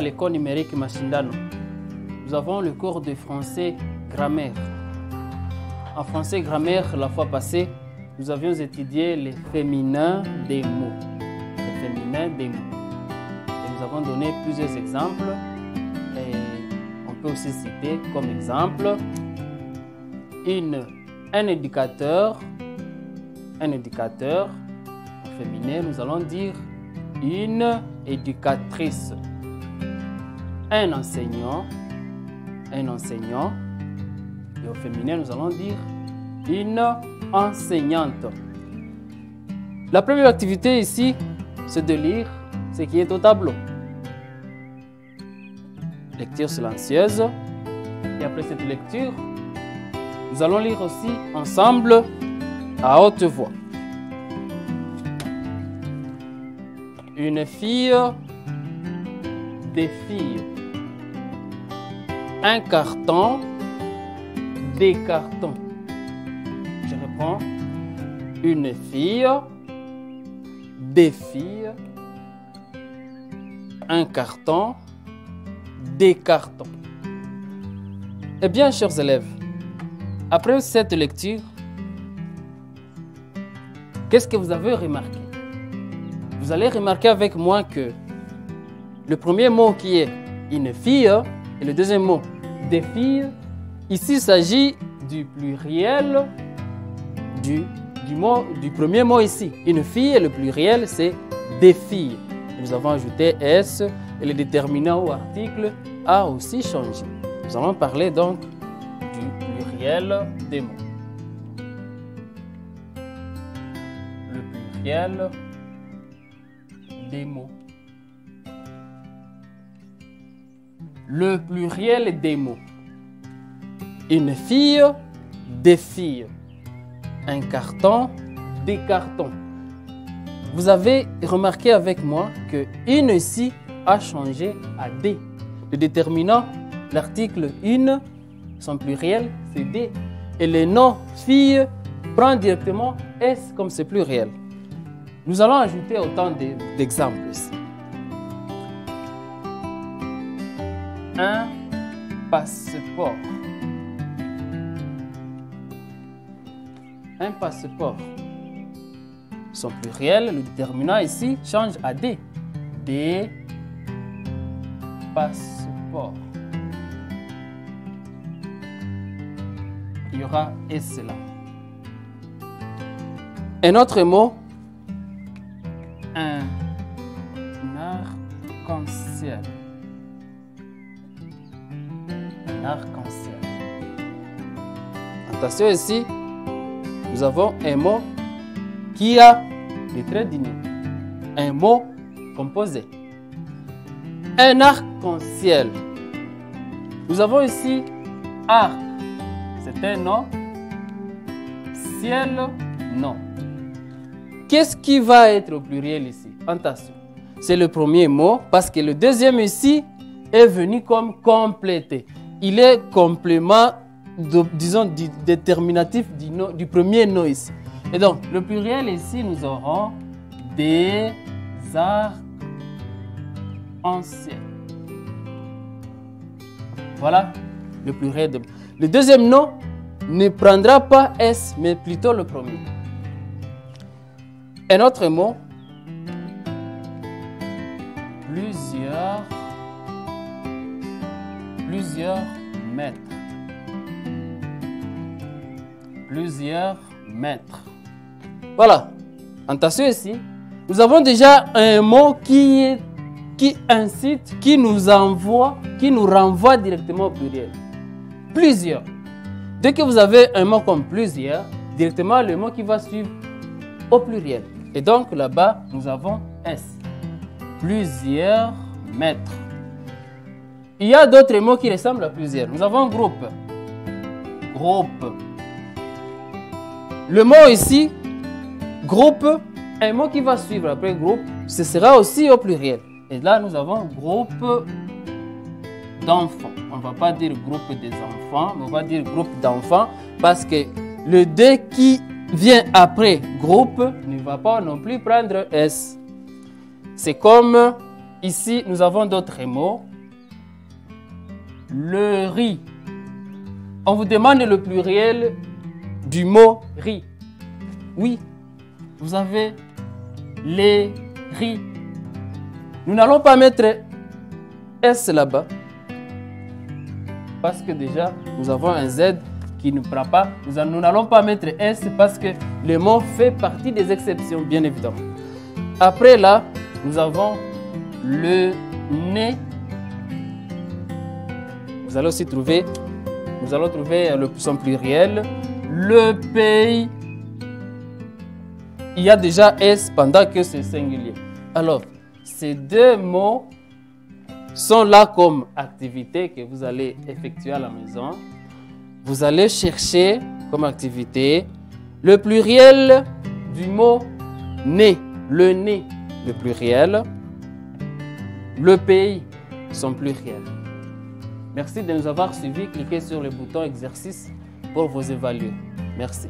l'école numérique Mashindano. Nous avons le cours de français grammaire. En français grammaire, la fois passée, nous avions étudié les féminins des mots. Les féminins des mots. Et nous avons donné plusieurs exemples. Et on peut aussi citer comme exemple un éducateur. Un éducateur. Au féminin, nous allons dire une éducatrice. Un enseignant. Un enseignant. Et au féminin, nous allons dire une enseignante. La première activité ici, c'est de lire ce qui est au tableau. Lecture silencieuse. Et après cette lecture, nous allons lire aussi ensemble à haute voix. Une fille, des filles. Un carton, des cartons. Je reprends. Une fille, des filles. Un carton, des cartons. Eh bien, chers élèves, après cette lecture, qu'est-ce que vous avez remarqué? Vous allez remarquer avec moi que le premier mot qui est une fille et le deuxième mot des filles, ici il s'agit du pluriel du premier mot ici. Une fille et le pluriel c'est des filles. Nous avons ajouté S et le déterminant ou article a aussi changé. Nous allons parler donc du pluriel des mots. Le pluriel des mots. Le pluriel des mots. Une fille, des filles. Un carton, des cartons. Vous avez remarqué avec moi que une ici a changé à des. Le déterminant, l'article une, son pluriel, c'est des. Et le nom fille prend directement S comme c'est pluriel. Nous allons ajouter autant d'exemples ici. Un passeport. Un passeport. Son pluriel, le déterminant ici, change à des. Des passeports. Il y aura S là. Un autre mot. Un arc-en-ciel. Un arc-en-ciel. Attention ici, nous avons un mot qui a des traits d'union. Un mot composé. Un arc-en-ciel. Nous avons ici arc. C'est un nom. Ciel, non. Qu'est-ce qui va être au pluriel ici? Attention. C'est le premier mot parce que le deuxième ici est venu comme compléter. Il est complément, disons, du déterminatif du premier nom ici. Et donc, le pluriel ici, nous aurons des arcs-en-ciel. Voilà le pluriel. Le deuxième nom ne prendra pas S, mais plutôt le premier. Un autre mot, plusieurs mètres. Plusieurs mètres. Voilà. Attention ici, nous avons déjà un mot qui incite, qui nous renvoie directement au pluriel. Plusieurs. Dès que vous avez un mot comme plusieurs, directement le mot qui va suivre au pluriel. Et donc là-bas, nous avons S. Plusieurs mètres. Il y a d'autres mots qui ressemblent à plusieurs. Nous avons groupe. Groupe. Le mot ici, groupe, un mot qui va suivre après groupe, ce sera aussi au pluriel. Et là, nous avons groupe d'enfants. On ne va pas dire groupe des enfants, mais on va dire groupe d'enfants parce que le D qui vient après groupe ne va pas non plus prendre S. C'est comme ici, nous avons d'autres mots. le riz. On vous demande le pluriel du mot riz. Oui, vous avez les riz. Nous n'allons pas mettre S là-bas parce que déjà nous avons un Z qui ne prend pas. Nous n'allons pas mettre S parce que le mot fait partie des exceptions, bien évidemment. Après là, nous avons le nez. Vous allez aussi trouver, nous allons trouver son pluriel. Le pays. Il y a déjà S pendant que c'est singulier. Alors, ces deux mots sont là comme activité que vous allez effectuer à la maison. Vous allez chercher comme activité le pluriel du mot nez. Le nez, le pluriel. Le pays, son pluriel. Merci de nous avoir suivis. Cliquez sur le bouton exercice pour vous évaluer. Merci.